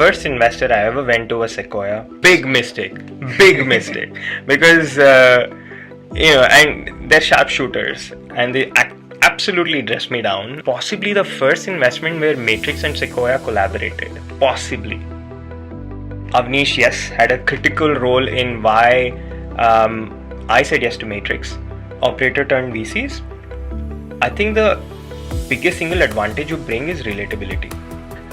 first investor I ever went to was Sequoia. Big mistake. Because, and they're sharpshooters and they absolutely dressed me down. Possibly the first investment where Matrix and Sequoia collaborated. Possibly. Avnish, yes, had a critical role in why I said yes to Matrix. Operator turned VCs. I think the biggest single advantage you bring is relatability.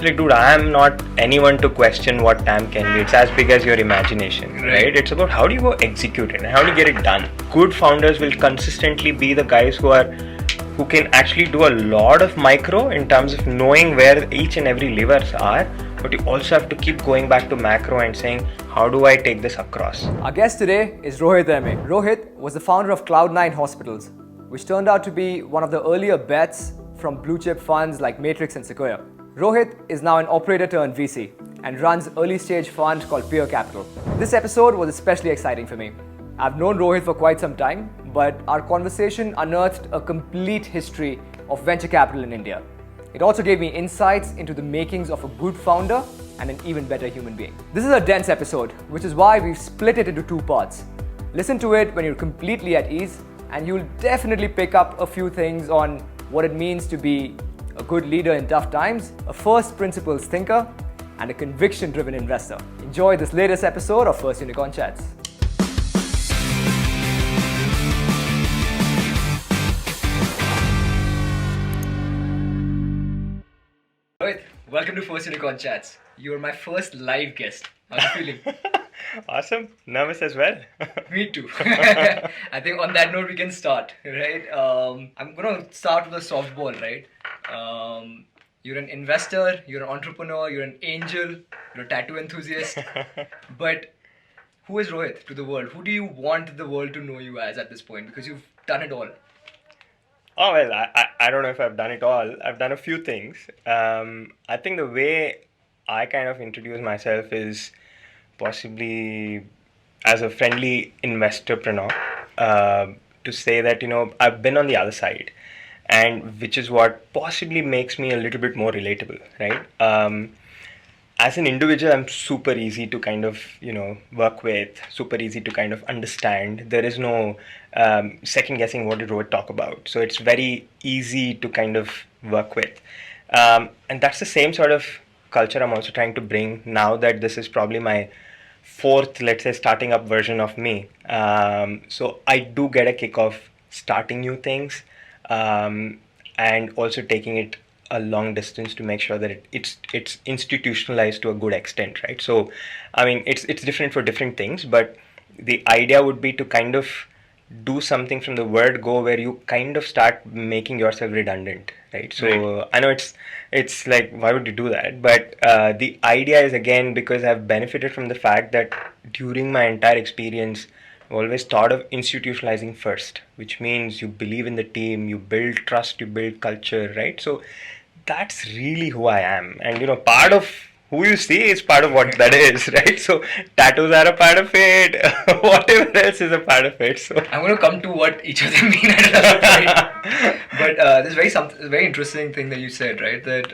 Like, dude, I am not anyone to question what TAM can be. It's as big as your imagination, right? It's about how do you go execute it and how do you get it done. Good founders will consistently be the guys who can actually do a lot of micro in terms of knowing where each and every levers are, but you also have to keep going back to macro and saying, how do I take this across? Our guest today is Rohit MA. Rohit was the founder of Cloudnine Hospitals, which turned out to be one of the earlier bets from blue chip funds like Matrix and Sequoia. Rohit is now an operator turned VC and runs early stage fund called Peer Capital. This episode was especially exciting for me. I've known Rohit for quite some time, but our conversation unearthed a complete history of venture capital in India. It also gave me insights into the makings of a good founder and an even better human being. This is a dense episode, which is why we've split it into two parts. Listen to it when you're completely at ease, and you'll definitely pick up a few things on what it means to be a good leader in tough times, a first principles thinker, and a conviction-driven investor. Enjoy this latest episode of First Unicorn Chats. Rohit, welcome to First Unicorn Chats. You're my first live guest. How's it feeling? Awesome. Nervous as well. Me too. I think on that note we can start, right? I'm going to start with a softball, right? You're an investor, you're an entrepreneur, you're an angel, you're a tattoo enthusiast. But who is Rohit to the world? Who do you want the world to know you as at this point? Because you've done it all. Oh, well, I don't know if I've done it all. I've done a few things. I think the way I kind of introduce myself is possibly as a friendly investorpreneur, to say that, I've been on the other side, and which is what possibly makes me a little bit more relatable, right? As an individual, I'm super easy to kind of, work with, super easy to kind of understand. There is no second guessing what did Rohit talk about. So it's very easy to kind of work with. And that's the same sort of culture I'm also trying to bring now that this is probably my fourth, let's say, starting up version of me. So I do get a kick of starting new things, and also taking it a long distance to make sure that it's institutionalized to a good extent, right? So, I mean, it's different for different things, but the idea would be to kind of do something from the word go where you kind of start making yourself redundant, right? So right. I know it's like, why would you do that? But the idea is, again, because I've benefited from the fact that during my entire experience, I've always thought of institutionalizing first, which means you believe in the team, you build trust, you build culture, right? So that's really who I am. And, part of who you see is part of what that is, right? So tattoos are a part of it, whatever else is a part of it. So I'm going to come to what each of them mean at another point. But there's very interesting thing that you said, right? That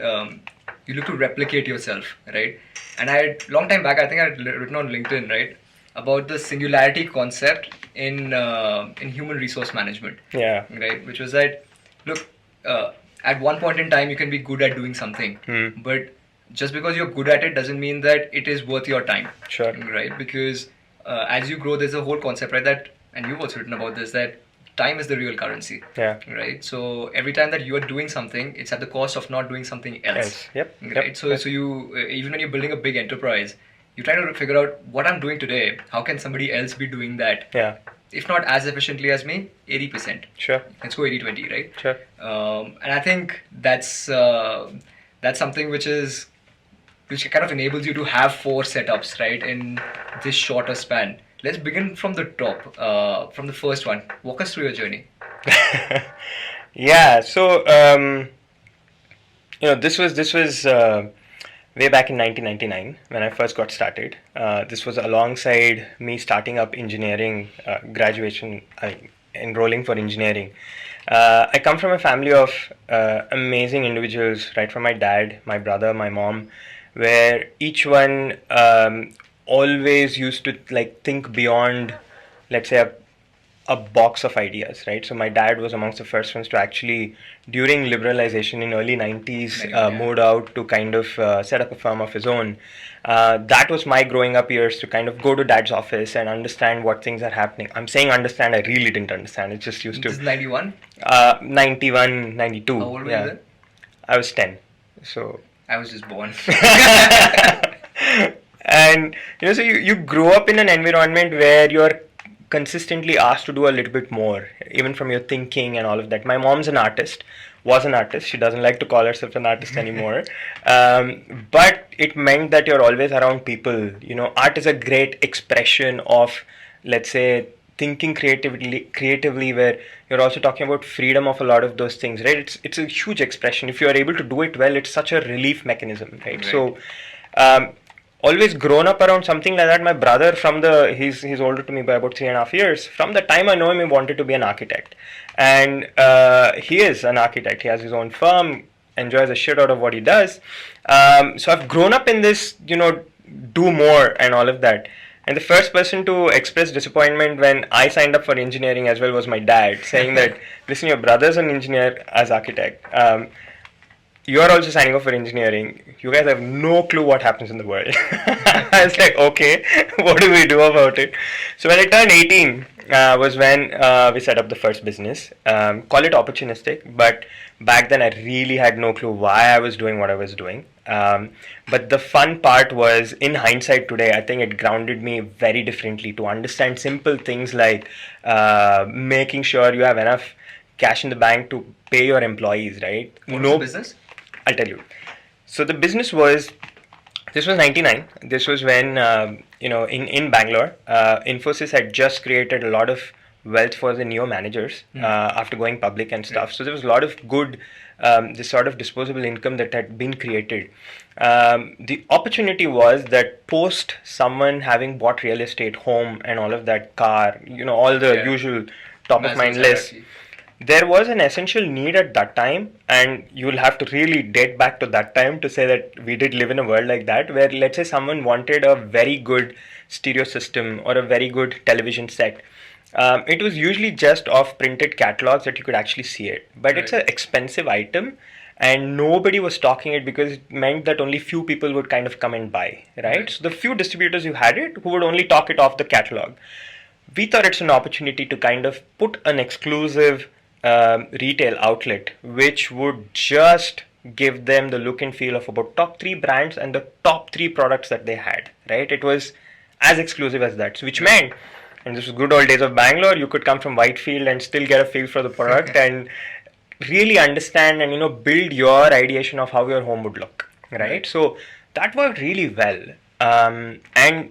you look to replicate yourself, right? And long time back, I think I had written on LinkedIn, right, about the Singularity Concept in human resource management. Yeah. Right? Which was that, look, at one point in time, you can be good at doing something, but just because you're good at it doesn't mean that it is worth your time. Sure. Right? Because as you grow, there's a whole concept, right? That, and you've also written about this, that time is the real currency. Yeah. Right? So every time that you are doing something, it's at the cost of not doing something else. Yep. Right? Yep. So you, even when you're building a big enterprise, you're trying to figure out what I'm doing today, how can somebody else be doing that? Yeah. If not as efficiently as me, 80%. Sure. Let's go 80-20, right? Sure. And I think that's something which kind of enables you to have 4 setups, right, in this shorter span. Let's begin from the top, from the first one. Walk us through your journey. Yeah. So this was way back in 1999 when I first got started. This was alongside me starting up engineering, enrolling for engineering. I come from a family of amazing individuals, right from my dad, my brother, my mom. where each one always used to like think beyond, let's say, a box of ideas, right? So my dad was amongst the first ones to actually, during liberalization in early 90s, moved out to kind of set up a firm of his own. That was my growing up years, to kind of go to dad's office and understand what things are happening. I'm saying understand, I really didn't understand. It just used to. This is 91? 91, 92. How old were you then? I was 10. So I was just born. And so you grow up in an environment where you're consistently asked to do a little bit more, even from your thinking and all of that. My mom's an artist, was an artist. She doesn't like to call herself an artist anymore. But it meant that you're always around people. Art is a great expression of, let's say, thinking creatively, where you're also talking about freedom of a lot of those things, right? It's a huge expression. If you are able to do it well, it's such a relief mechanism, right? So always grown up around something like that. My brother, he's older to me by about 3.5 years. From the time I know him, he wanted to be an architect, and he is an architect. He has his own firm, enjoys the shit out of what he does. So I've grown up in this, do more and all of that. And the first person to express disappointment when I signed up for engineering as well was my dad, saying that, listen, your brother's an engineer as architect. You are also signing up for engineering. You guys have no clue what happens in the world. I was like, okay, what do we do about it? So when I turned 18 was when we set up the first business. Call it opportunistic, but back then I really had no clue why I was doing what I was doing. But the fun part was, in hindsight today, I think it grounded me very differently to understand simple things like making sure you have enough cash in the bank to pay your employees, right? What was the business? I'll tell you. So the business was, this was 99. This was when, in Bangalore, Infosys had just created a lot of wealth for the neo managers after going public and stuff. So there was a lot of good, this sort of disposable income that had been created. The opportunity was that post someone having bought real estate, home and all of that, car, all the usual top of mind lists, there was an essential need at that time, and you'll have to really date back to that time to say that we did live in a world like that, where let's say someone wanted a very good stereo system or a very good television set. It was usually just off printed catalogs that you could actually see it, but it's an expensive item, and nobody was stocking it because it meant that only few people would kind of come and buy, right? So the few distributors who had it, who would only talk it off the catalog. We thought it's an opportunity to kind of put an exclusive retail outlet which would just give them the look and feel of about top 3 brands and the top 3 products that they had, right? It was as exclusive as that, which meant, and this was good old days of Bangalore, you could come from Whitefield and still get a feel for the product and really understand and build your ideation of how your home would look, right? So that worked really well, and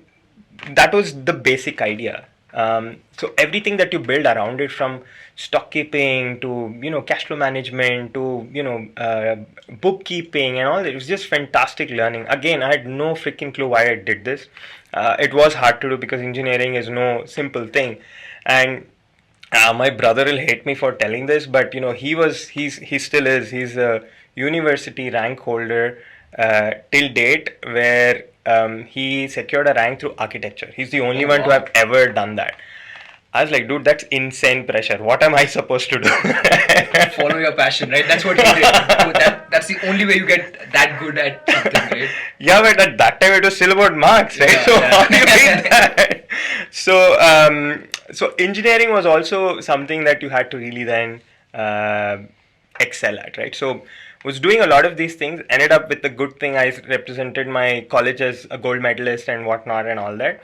that was the basic idea. So everything that you build around it, from stock keeping to cash flow management to bookkeeping and all that, it was just fantastic learning. Again, I had no freaking clue why I did this. It was hard to do because engineering is no simple thing, and my brother will hate me for telling this, but he still is. He's a university rank holder till date, where he secured a rank through architecture. He's the only one to have ever done that. I was like, dude, that's insane pressure. What am I supposed to do? Follow your passion, right? That's what he did. That's the only way you get that good at something, right? Yeah, but at that time it was still about marks, right? So how do you beat that? So engineering was also something that you had to really then excel at, right? So was doing a lot of these things, ended up with the good thing. I represented my college as a gold medalist and whatnot and all that.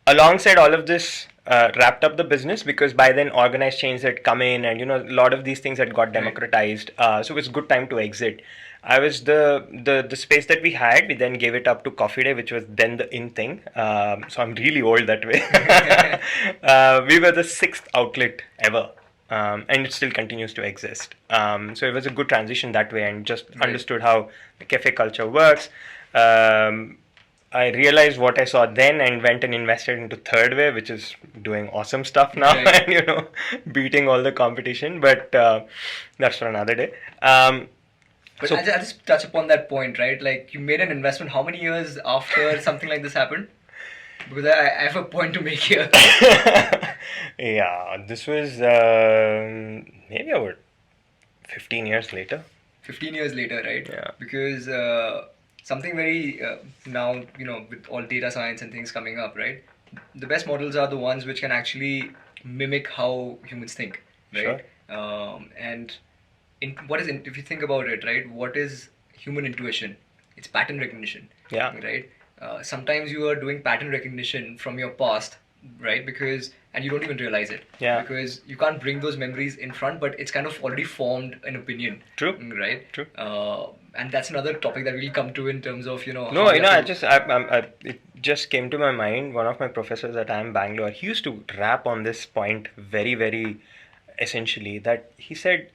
Alongside all of this, wrapped up the business because by then organized chains had come in and a lot of these things had got democratized. So it was a good time to exit. I was the space that we had. We then gave it up to Coffee Day, which was then the in thing. So I'm really old that way. We were the 6th outlet ever. And it still continues to exist. So it was a good transition that way, and just understood how the cafe culture works. I realized what I saw then and went and invested into Third Way, which is doing awesome stuff now and beating all the competition. But that's for another day. But I'll just touch upon that point, right? Like, you made an investment how many years after something like this happened? Because I have a point to make here. Yeah, this was maybe about 15 years later. 15 years later, right? Yeah. Because something very now, with all data science and things coming up, right? The best models are the ones which can actually mimic how humans think, right? Sure. And if you think about it, right? What is human intuition? It's pattern recognition. Yeah. Right. Sometimes you are doing pattern recognition from your past, right? And you don't even realize it. Yeah. Because you can't bring those memories in front, but it's kind of already formed an opinion. True. Right. True. And that's another topic that we'll come to in terms of No, it just came to my mind. One of my professors at IIM Bangalore, he used to rap on this point very, very essentially, that he said,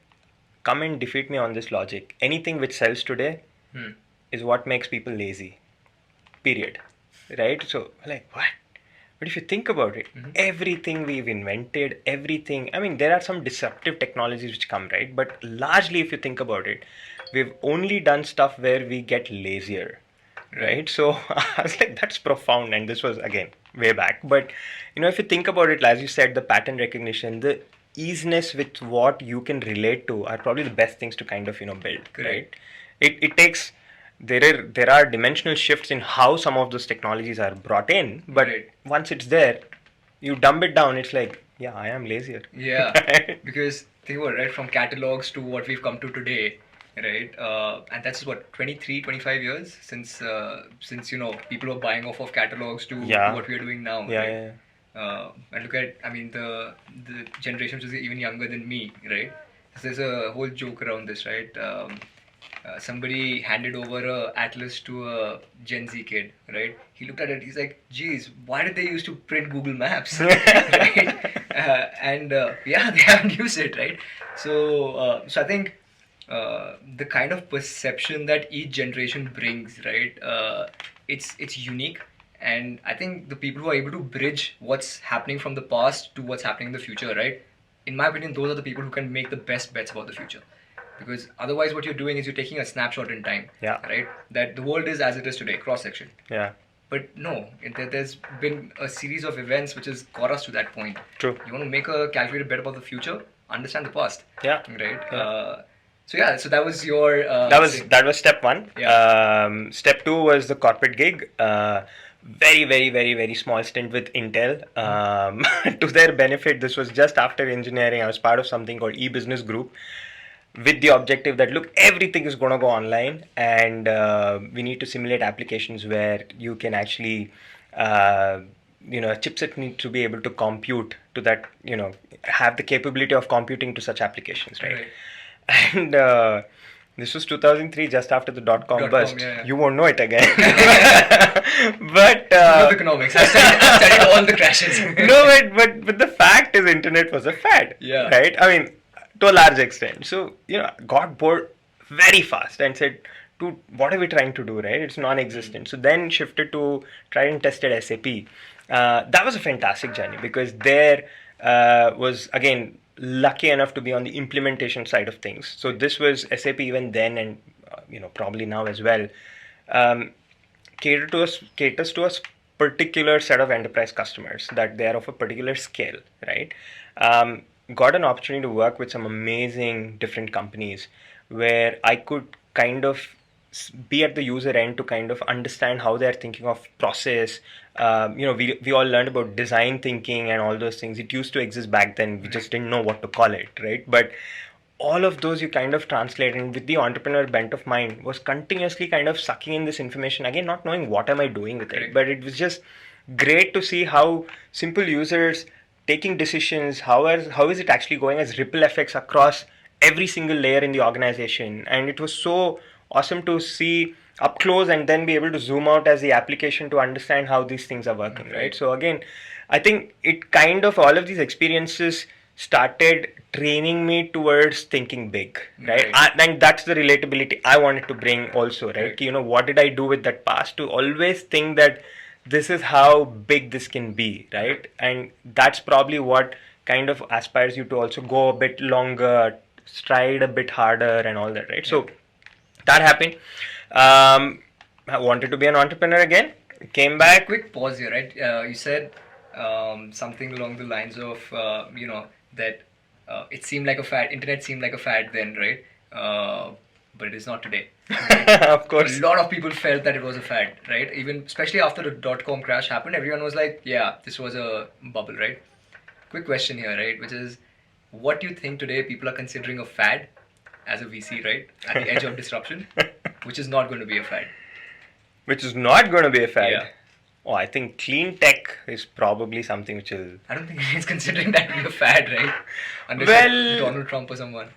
"Come and defeat me on this logic. Anything which sells today is what makes people lazy. Period." Right? So, like, what? But if you think about it, everything we've invented, I mean, there are some disruptive technologies which come, right? But largely, if you think about it, we've only done stuff where we get lazier, right? So I was like, that's profound. And this was, again, way back. But, if you think about it, as you said, the pattern recognition, the easiness with what you can relate to are probably the best things to kind of, build, right? It takes... There are dimensional shifts in how some of those technologies are brought in, but once it's there, you dumb it down, it's like, yeah, I am lazier. Yeah, because think about it, right? From catalogs to what we've come to today, right? And that's what, 23, 25 years since people were buying off of catalogs to what we are doing now. Yeah. And look at, I mean, the generation which is even younger than me, right? So there's a whole joke around this, right? Somebody handed over a atlas to a Gen Z kid, right? He looked at it, he's like, geez, why did they used to print Google Maps? Right? Yeah, they haven't used it, right? So I think the kind of perception that each generation brings, right? It's unique. And I think the people who are able to bridge what's happening from the past to what's happening in the future, right? In my opinion, those are the people who can make the best bets about the future. Because otherwise what you're doing is you're taking a snapshot in time, right? That the world is as it is today, cross-section. Yeah. But no, there's been a series of events which has got us to that point. True. You want to make a calculated bet about the future, understand the past. Yeah. Right? Yeah. So that was your... that was step one. Yeah. Step two was the corporate gig. Very, very, very, very small stint with Intel. To their benefit, this was just after engineering. I was part of something called e-business group, with the objective that, look, everything is going to go online, and we need to simulate applications where you can actually, a chipset need to be able to compute to that, have the capability of computing to such applications, right? And this was 2003, just after the dot-com bust. Yeah. You won't know it again. But economics. I studied all the crashes. No, but the fact is, internet was a fad. Yeah. Right? I mean, to a large extent. So, got bored very fast and said, dude, what are we trying to do, right? It's non-existent. So then shifted to tried and tested SAP. That was a fantastic journey, because there was, again, lucky enough to be on the implementation side of things. So this was SAP even then, and probably now as well, caters to a particular set of enterprise customers, that they are of a particular scale, right? Got an opportunity to work with some amazing different companies where I could kind of be at the user end to kind of understand how they're thinking of process. We all learned about design thinking and all those things. It used to exist back then. We just didn't know what to call it, right? But all of those you kind of translate, and with the entrepreneur bent of mind, was continuously kind of sucking in this information, again, not knowing what am I doing with it. But it was just great to see how simple users taking decisions, how is it actually going as ripple effects across every single layer in the organization. And it was so awesome to see up close and then be able to zoom out as the application to understand how these things are working, right? So again, I think it kind of, all of these experiences started training me towards thinking big, right? And that's the relatability I wanted to bring also, right? What did I do with that past to always think that this is how big this can be, right? And that's probably what kind of aspires you to also go a bit longer, stride a bit harder and all that, right? So That happened. I wanted to be an entrepreneur again. Came back. Quick pause here, right? You said something along the lines of, that it seemed like a fad, internet seemed like a fad then, right? But it is not today. Right? Of course. A lot of people felt that it was a fad, right? Even especially after the dot-com crash happened, everyone was like, yeah, this was a bubble, right? Quick question here, right? Which is, what do you think today people are considering a fad as a VC, right? At the edge of disruption, which is not going to be a fad. Which is not going to be a fad. Yeah. Oh, I think clean tech is probably something which will. I don't think he's considering that to be a fad, right? Unless Well- Donald Trump or someone.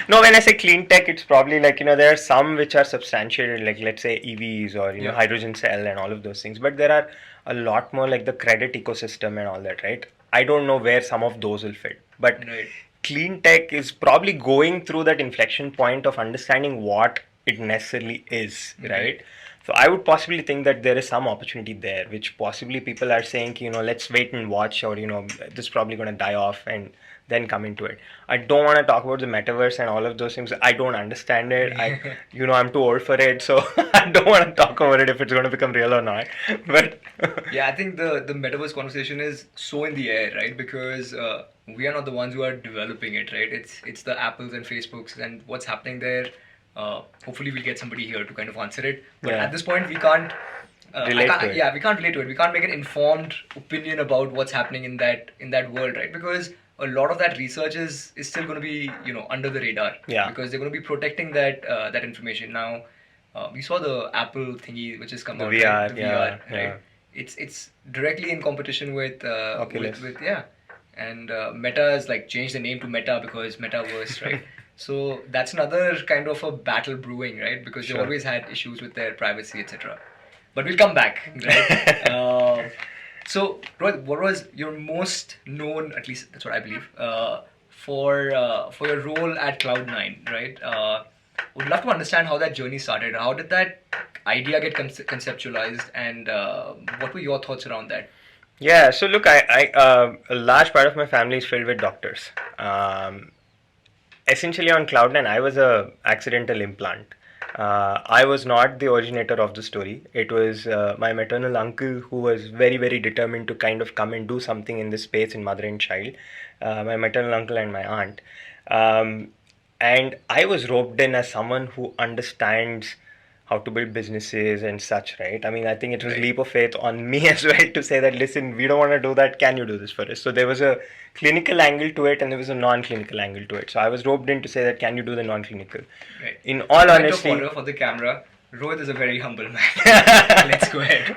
No, when I say clean tech, it's probably like, there are some which are substantiated, like let's say EVs or, Yeah. hydrogen cell and all of those things. But there are a lot more like the credit ecosystem and all that, right? I don't know where some of those will fit. But Right. clean tech is probably going through that inflection point of understanding what it necessarily is, right? So I would possibly think that there is some opportunity there, which possibly people are saying, let's wait and watch, or, this is probably going to die off and then come into it. I don't want to talk about the metaverse and all of those things. I don't understand it. I'm too old for it, so I don't want to talk about it if it's going to become real or not. But Yeah, I think the metaverse conversation is so in the air, right? Because we are not the ones who are developing it, right? It's the Apples and Facebooks and what's happening there. Hopefully, we'll get somebody here to kind of answer it. But Yeah. at this point, we can't. Relate to it. Yeah, we can't relate to it. We can't make an informed opinion about what's happening in that world, right? Because a lot of that research is still going to be under the radar. Yeah. Because they're going to be protecting that information. Now, we saw the Apple thingy which has come The out, VR, right? The yeah, VR, yeah. right? It's directly in competition with Oculus. with yeah, and Meta has like changed the name to Meta because metaverse, right? So that's another kind of a battle brewing, right? Because they Sure. always had issues with their privacy, etc. But we'll come back, right? So, Rohit, what was your most known, at least that's what I believe, for your role at Cloudnine, right? Would love to understand how that journey started. How did that idea get conceptualized, and what were your thoughts around that? Yeah, so look, a large part of my family is filled with doctors. Essentially, on Cloudnine, I was a accidental implant. I was not the originator of the story. It was my maternal uncle who was very, very determined to kind of come and do something in this space in mother and child. My maternal uncle and my aunt. And I was roped in as someone who understands how to build businesses and such, right? I mean, I think it was a leap of faith on me as well to say that, listen, we don't want to do that. Can you do this for us? So there was a clinical angle to it and there was a non-clinical angle to it. So I was roped in to say that, can you do the non-clinical? Right. In all Point of honesty, order for the camera. Rohit is a very humble man. Let's go ahead.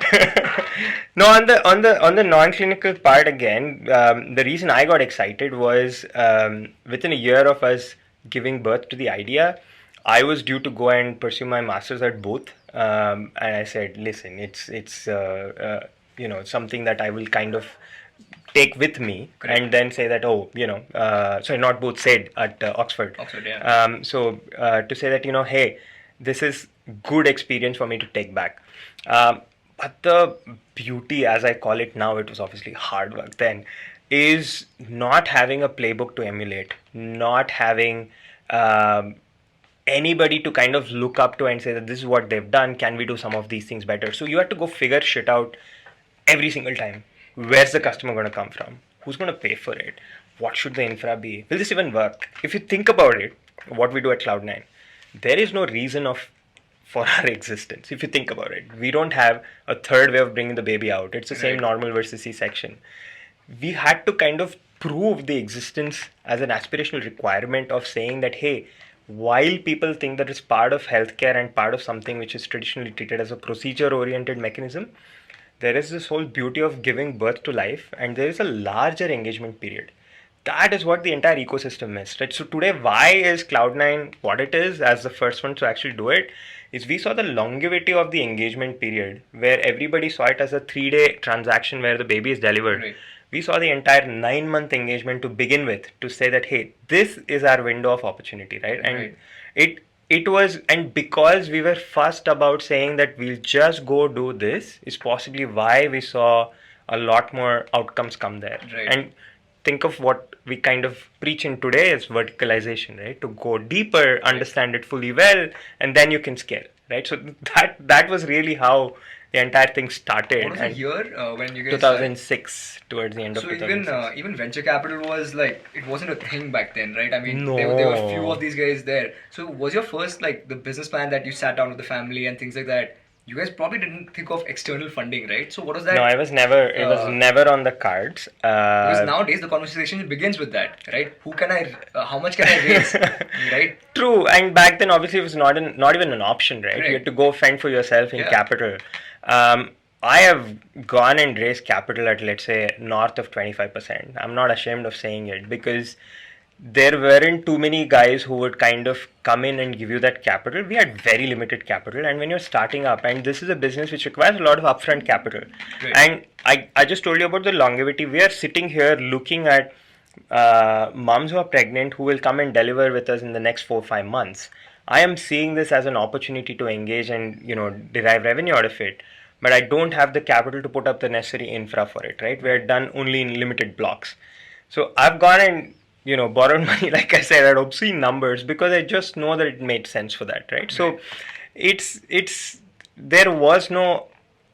No, on the non-clinical part again, the reason I got excited was within a year of us giving birth to the idea, I was due to go and pursue my master's at Booth, and I said, listen, it's something that I will kind of take with me. Correct. And then say that, sorry, not Booth, said at Oxford. Oxford, yeah. So to say that, hey, this is good experience for me to take back. But the beauty, as I call it now, it was obviously hard work then, is not having a playbook to emulate, not having anybody to kind of look up to and say that this is what they've done, can we do some of these things better? So you have to go figure shit out every single time. Where's the customer going to come from? Who's going to pay for it? What should the infra be? Will this even work? If you think about it, what we do at Cloudnine, there is no reason for our existence. If you think about it, we don't have a third way of bringing the baby out. It's the same normal versus C-section. We had to kind of prove the existence as an aspirational requirement of saying that, hey, while people think that it's part of healthcare and part of something which is traditionally treated as a procedure-oriented mechanism, there is this whole beauty of giving birth to life, and there is a larger engagement period. That is what the entire ecosystem is, right? So today, why is Cloudnine what it is as the first one to actually do it? Is we saw the longevity of the engagement period, where everybody saw it as a 3-day transaction where the baby is delivered. Right. We saw the entire 9-month engagement to begin with, to say that, hey, this is our window of opportunity, right? And it was, and because we were fussed about saying that we'll just go do this, is possibly why we saw a lot more outcomes come there. Right. And think of what we kind of preach in today as verticalization, right? To go deeper, understand it fully well, and then you can scale, right? So that was really how the entire thing started. What was the year when you guys 2006, towards the end of So 2006. even venture capital was like, it wasn't a thing back then, right? I mean, No. there were few of these guys there. So was your first like the business plan that you sat down with the family and things like that? You guys probably didn't think of external funding, right? So what was that? No, it was never on the cards. Because nowadays the conversation begins with that, right? How much can I raise, right? True, and back then obviously it was not even an option, right? Correct. You had to go fend for yourself in Yeah. capital. I have gone and raised capital at, let's say, north of 25%. I'm not ashamed of saying it, because there weren't too many guys who would kind of come in and give you that capital. We had very limited capital, and when you're starting up, and this is a business which requires a lot of upfront capital, Right. and I just told you about the longevity. We are sitting here looking at moms who are pregnant who will come and deliver with us in the next 4 or 5 months. I am seeing this as an opportunity to engage and derive revenue out of it, but I don't have the capital to put up the necessary infra for it. Right, we're done only in limited blocks. So I've gone and borrowed money, like I said, at obscene numbers, because I just know that it made sense for that. Right. So it's there was no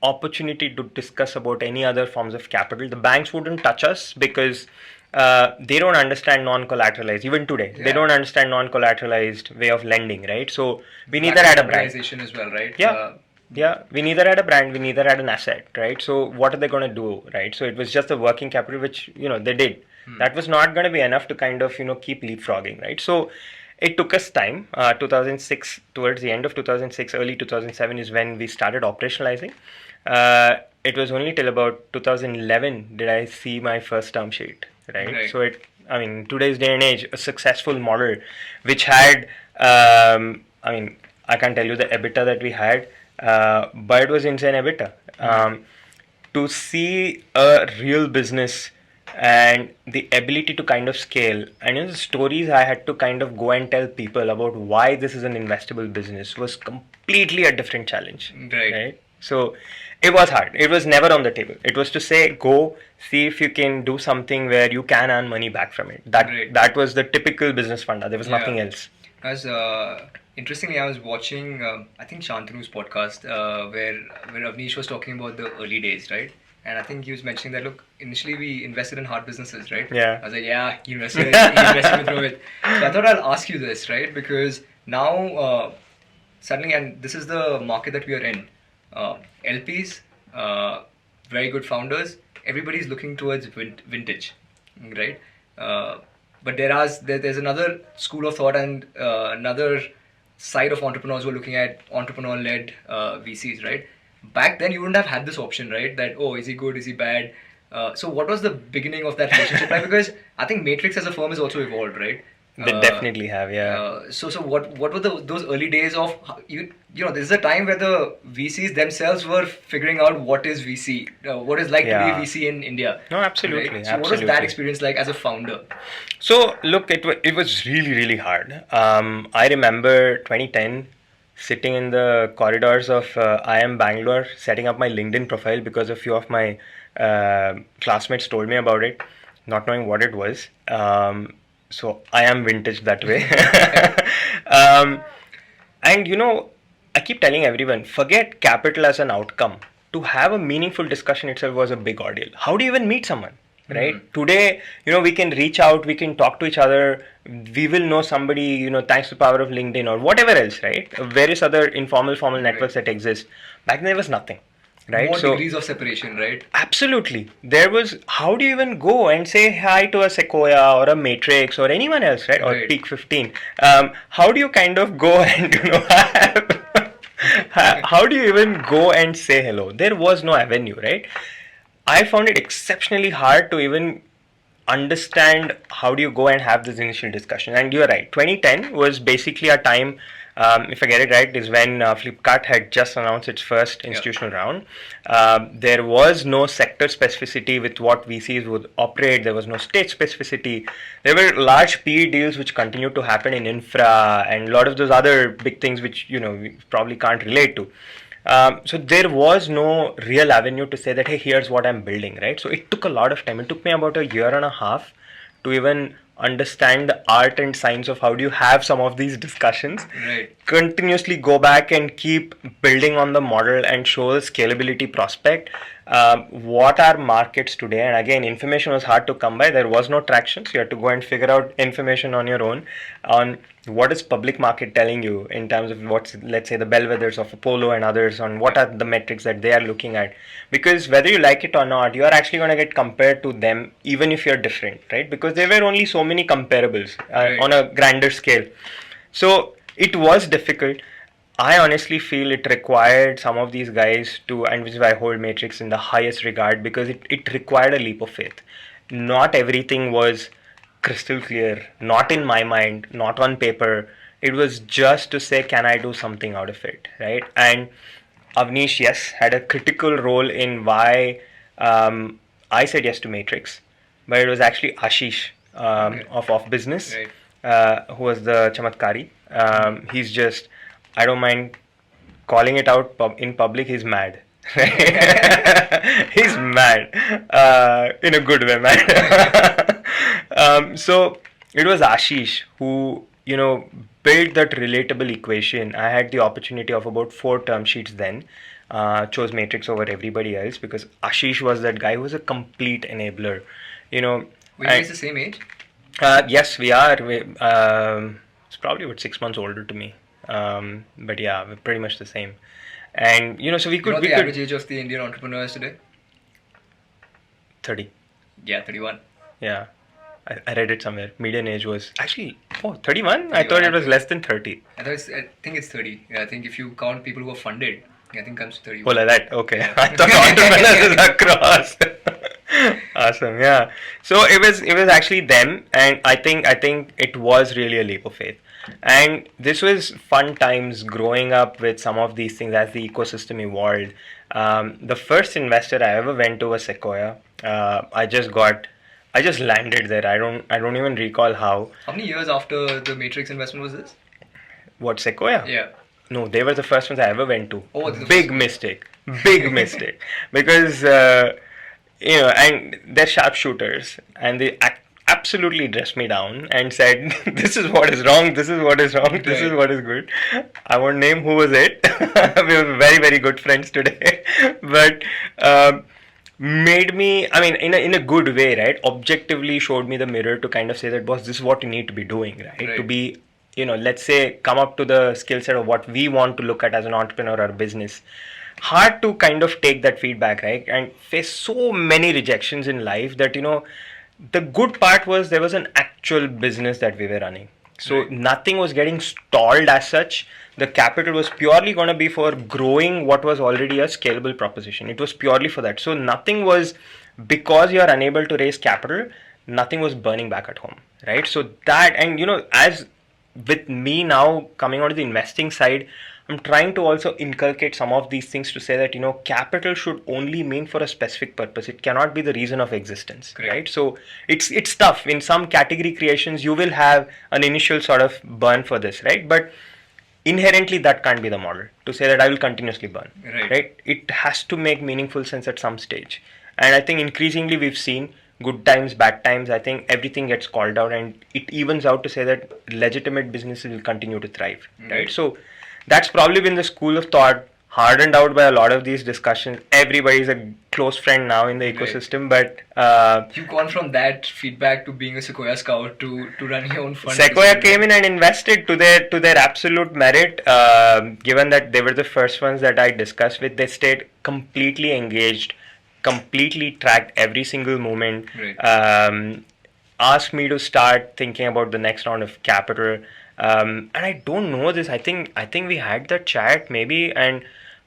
opportunity to discuss about any other forms of capital. The banks wouldn't touch us because they don't understand non-collateralized. Even today, they don't understand non-collateralized way of lending, right? So we neither had a brand. Organization as well, right? Yeah, we neither had a brand, we neither had an asset, right? So what are they going to do, right? So it was just a working capital, which they did. That was not going to be enough to kind of keep leapfrogging, right? So it took us time. 2006, towards the end of 2006, early 2007 is when we started operationalizing. It was only till about 2011 did I see my first term sheet, right? So in today's day and age, a successful model which had, I can't tell you the EBITDA that we had, but it was insane EBITDA. To see a real business and the ability to kind of scale, and the stories I had to kind of go and tell people about why this is an investable business was completely a different challenge. Right? So it was hard. It was never on the table. It was to say, go see if you can do something where you can earn money back from it. That was the typical business funda. There was nothing else. As interestingly, I was watching I think Shantanu's podcast where Avnish was talking about the early days, right? And I think he was mentioning that, look, initially we invested in hard businesses, right? Yeah. I was like, yeah, you invested with Rohit. So I thought I'll ask you this, right? Because now, suddenly, and this is the market that we are in, LPs, very good founders, everybody's looking towards vintage, right? But there's another school of thought and another side of entrepreneurs who are looking at entrepreneur-led VCs, right? Back then, you wouldn't have had this option, right? That, oh, is he good? Is he bad? So what was the beginning of that relationship like? Because I think Matrix as a firm has also evolved, right? They definitely have, yeah. So what were those early days of, this is a time where the VCs themselves were figuring out what is VC, what is like to be a VC in India. No, absolutely. Right? So what was that experience like as a founder? So look, it was really, really hard. I remember 2010 sitting in the corridors of IIM Bangalore, setting up my LinkedIn profile because a few of my classmates told me about it, not knowing what it was. So I am vintage that way. And I keep telling everyone, forget capital as an outcome. To have a meaningful discussion itself was a big ordeal. How do you even meet someone? Right? Today, we can reach out, we can talk to each other, we will know somebody, thanks to the power of LinkedIn or whatever else, right? Various other informal, formal networks that exist. Back then there was nothing. Right? More degrees of separation, right? Absolutely. There was, how do you even go and say hi to a Sequoia or a Matrix or anyone else, right? Or Peak 15. How do you kind of go and, how do you even go and say hello? There was no avenue, right? I found it exceptionally hard to even understand how do you go and have this initial discussion. And you're right, 2010 was basically a time, if I get it right, is when Flipkart had just announced its first institutional round. There was no sector specificity with what VCs would operate. There was no state specificity. There were large PE deals which continued to happen in infra and a lot of those other big things which we probably can't relate to. So there was no real avenue to say that, hey, here's what I'm building, right? So it took a lot of time. It took me about a year and a half to even understand the art and science of how do you have some of these discussions, Right. continuously go back and keep building on the model and show the scalability prospect. What are markets today? And again, information was hard to come by. There was no traction, so you had to go and figure out information on your own on what is public market telling you in terms of what's, let's say, the bellwethers of Apollo and others, on what are the metrics that they are looking at. Because whether you like it or not, you are actually going to get compared to them even if you're different, right? Because there were only so many comparables Right. on a grander scale. So it was difficult. I honestly feel it required some of these guys to, and which is why I hold Matrix in the highest regard, because it required a leap of faith. Not everything was crystal clear, not in my mind, not on paper. It was just to say, can I do something out of it, right? And Avnish, yes, had a critical role in why I said yes to Matrix, but it was actually Ashish Okay. of business, Right. who was the Chamatkari. He's just, I don't mind calling it out in public. He's mad. He's mad in a good way, man. So it was Ashish who, built that relatable equation. I had the opportunity of about 4 term sheets then. Chose Matrix over everybody else because Ashish was that guy who was a complete enabler. Were you guys the same age? Yes, we are. It's probably about 6 months older to me. But yeah, we're pretty much the same. And so we You know could what the average age of the Indian entrepreneurs today? 30. Yeah, 31. Yeah, I read it somewhere. Median age was actually 31. I thought 31, it was less than 30. I think it's 30. Yeah, I think if you count people who are funded, I think it comes to Oh, 31. like that. Okay, I thought entrepreneurs is across. Awesome. Yeah. So it was actually them, and I think it was really a leap of faith. And this was fun times growing up with some of these things as the ecosystem evolved. The first investor I ever went to was Sequoia. I just landed there. I don't even recall how. How many years after the Matrix investment was this? What, Sequoia? Yeah. No, they were the first ones I ever went to. Oh, they're the Big first ones. mistake. Big mistake. Because, and they're sharpshooters, and they absolutely dressed me down and said, this is what is wrong, this is what is wrong, this is Right. what is good. I won't name who was it. We were very, very good friends today. But, made me, I mean, in a good way, right? Objectively showed me the mirror to kind of say that, boss, this is what you need to be doing, right? Right. To be, let's say, come up to the skill set of what we want to look at as an entrepreneur or business. Hard to kind of take that feedback, right? And face so many rejections in life that, the good part was there was an actual business that we were running. So Right. nothing was getting stalled as such. The capital was purely going to be for growing what was already a scalable proposition. It was purely for that. So nothing was, because you are unable to raise capital, nothing was burning back at home, right? So that, and as with me now coming onto the investing side, I'm trying to also inculcate some of these things to say that capital should only mean for a specific purpose. It cannot be the reason of existence, Correct. right? So it's tough. In some category creations, you will have an initial sort of burn for this, right? But inherently, that can't be the model to say that I will continuously burn, Right. It has to make meaningful sense at some stage. And I think increasingly we've seen good times, bad times. I think everything gets called out and it evens out to say that legitimate businesses will continue to thrive, right? So that's probably been the school of thought, hardened out by a lot of these discussions. Everybody's a close friend now in the Right. ecosystem, but You've gone from that feedback to being a Sequoia scout to running your own fund. Sequoia came in and invested to their absolute merit. Given that they were the first ones that I discussed with, they stayed completely engaged, completely tracked every single movement. Right. Asked me to start thinking about the next round of capital. And I don't know this. I think we had that chat maybe, and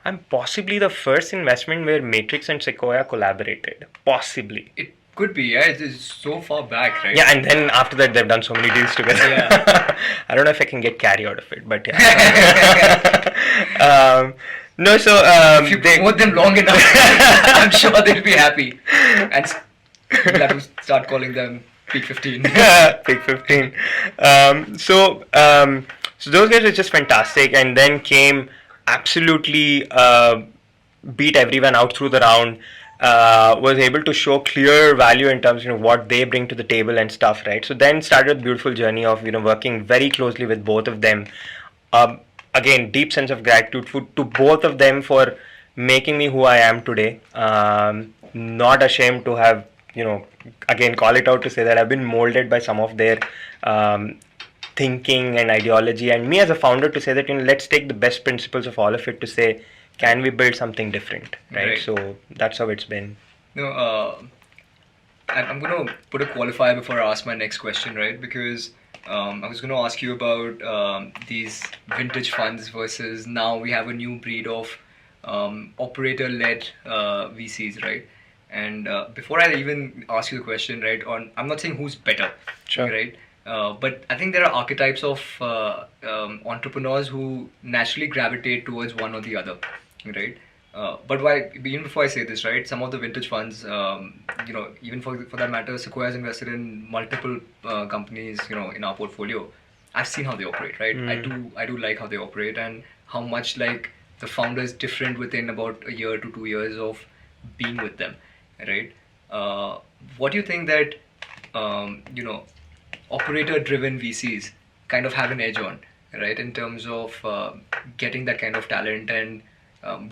I'm possibly the first investment where Matrix and Sequoia collaborated. Possibly. It could be, yeah. It's so far back, right? Yeah, and then after that they've done so many deals together. Yeah. I don't know if I can get carry out of it, but yeah. No, so If you promote them long enough, I'm sure they'll be happy. And we'll have to start calling them Peak 15. Pick 15. So those guys were just fantastic, and then came absolutely beat everyone out through the round. Was able to show clear value in terms of what they bring to the table and stuff, right? So then started the beautiful journey of working very closely with both of them. Um, Again, deep sense of gratitude to both of them for making me who I am today. Not ashamed to have again call it out to say that I've been molded by some of their um, thinking and ideology, and me as a founder to say that let's take the best principles of all of it to say can we build something different, right? So that's how it's been. No, I'm going to put a qualifier before I ask my next question, right? Because I was going to ask you about these vintage funds versus now we have a new breed of operator-led VCs, right? And before I even ask you the question, right, I'm not saying who's better, Sure. right? But I think there are archetypes of entrepreneurs who naturally gravitate towards one or the other, right? But even before I say this, right, some of the vintage funds, even for that matter, Sequoia has invested in multiple companies, in our portfolio. I've seen how they operate, right? I do like how they operate and how much like the founder is different within about a year to 2 years of being with them, right? What do you think that operator-driven VCs kind of have an edge on, right, in terms of getting that kind of talent and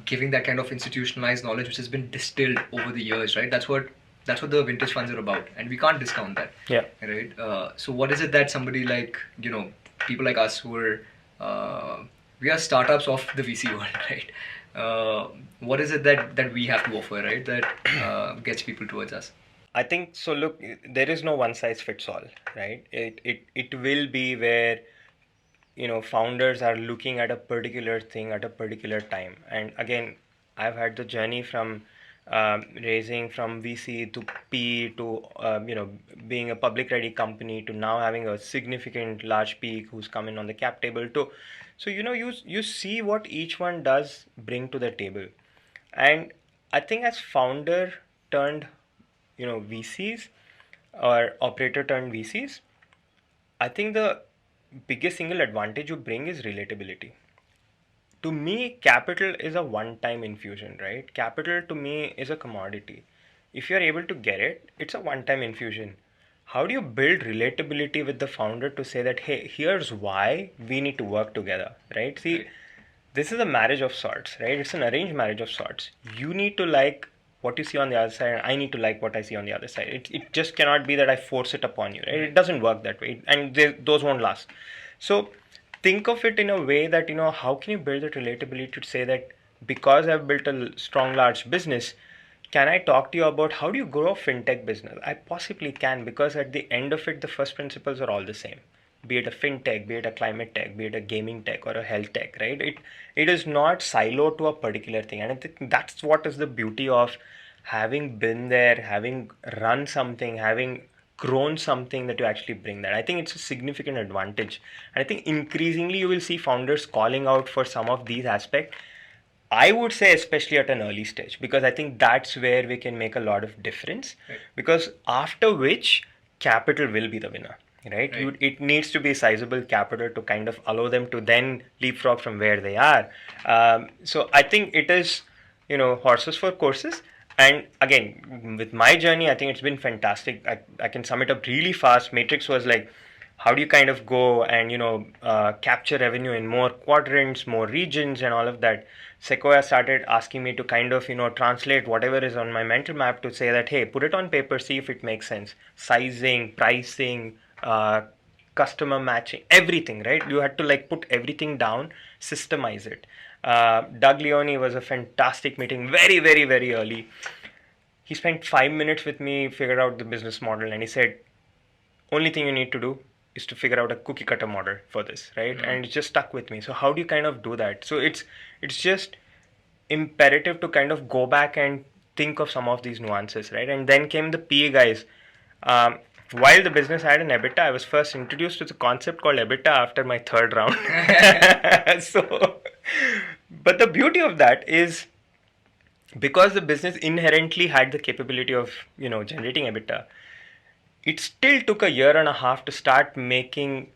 giving that kind of institutionalized knowledge which has been distilled over the years, right? That's what the vintage funds are about, and we can't discount that. Yeah. Right. So what is it that somebody like people like us who are we are startups of the VC world, right? What is it that we have to offer, right? That gets people towards us. I think so. Look, there is no one size fits all, right? It will be where founders are looking at a particular thing at a particular time. And again, I've had the journey from raising from VC to P to being a public ready company to now having a significant large peak who's come in on the cap table to. So you see what each one does bring to the table. And I think as founder turned VCs or operator turned VCs, I think the biggest single advantage you bring is relatability. To me, capital is a one time infusion, right? Capital to me is a commodity. If you're able to get it, it's a one time infusion. How do you build relatability with the founder to say that, hey, here's why we need to work together, right? See, this is a marriage of sorts, right? It's an arranged marriage of sorts. You need to like what you see on the other side, and I need to like what I see on the other side. It just cannot be that I force it upon you, right? It doesn't work that way, and those won't last. So think of it in a way that how can you build that relatability to say that because I've built a strong large business, can I talk to you about how do you grow a fintech business? I possibly can, because at the end of it, the first principles are all the same. Be it a fintech, be it a climate tech, be it a gaming tech or a health tech, right? It is not siloed to a particular thing. And I think that's what is the beauty of having been there, having run something, having grown something, that you actually bring that. I think it's a significant advantage. And I think increasingly you will see founders calling out for some of these aspects. I would say especially at an early stage, because I think that's where we can make a lot of difference. Right. Because after which capital will be the winner, right? It needs to be sizable capital to kind of allow them to then leapfrog from where they are. So I think it is, horses for courses. And again, with my journey, I think it's been fantastic. I can sum it up really fast. Matrix was like, how do you kind of go and capture revenue in more quadrants, more regions, and all of that. Sequoia started asking me to kind of translate whatever is on my mental map to say that, hey, put it on paper, see if it makes sense. Sizing, pricing, customer matching, everything, right? You had to like put everything down, systemize it. Doug Leone was a fantastic meeting, very, very, very early. He spent 5 minutes with me, figured out the business model, and he said, only thing you need to do is to figure out a cookie cutter model for this, right? Mm-hmm. And it just stuck with me. So how do you kind of do that? So it's just imperative to kind of go back and think of some of these nuances, right? And then came the PA guys. While the business had an EBITDA, I was first introduced to the concept called EBITDA after my third round. So, but the beauty of that is because the business inherently had the capability of generating EBITDA, it still took a year and a half to start making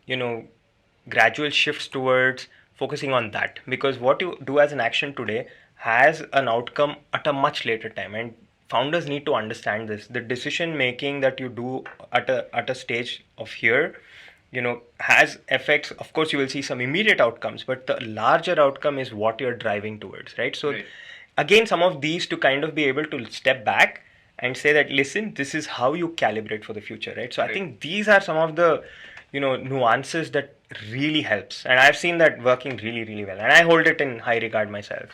gradual shifts towards focusing on that, because what you do as an action today has an outcome at a much later time, and founders need to understand this. The decision making that you do at a stage of here, has effects. Of course you will see some immediate outcomes, but the larger outcome is what you're driving towards, right? So right. Again, some of these to kind of be able to step back and say that, listen, this is how you calibrate for the future, right? So right. I think these are some of the nuances that really helps, and I've seen that working really, really well, and I hold it in high regard myself.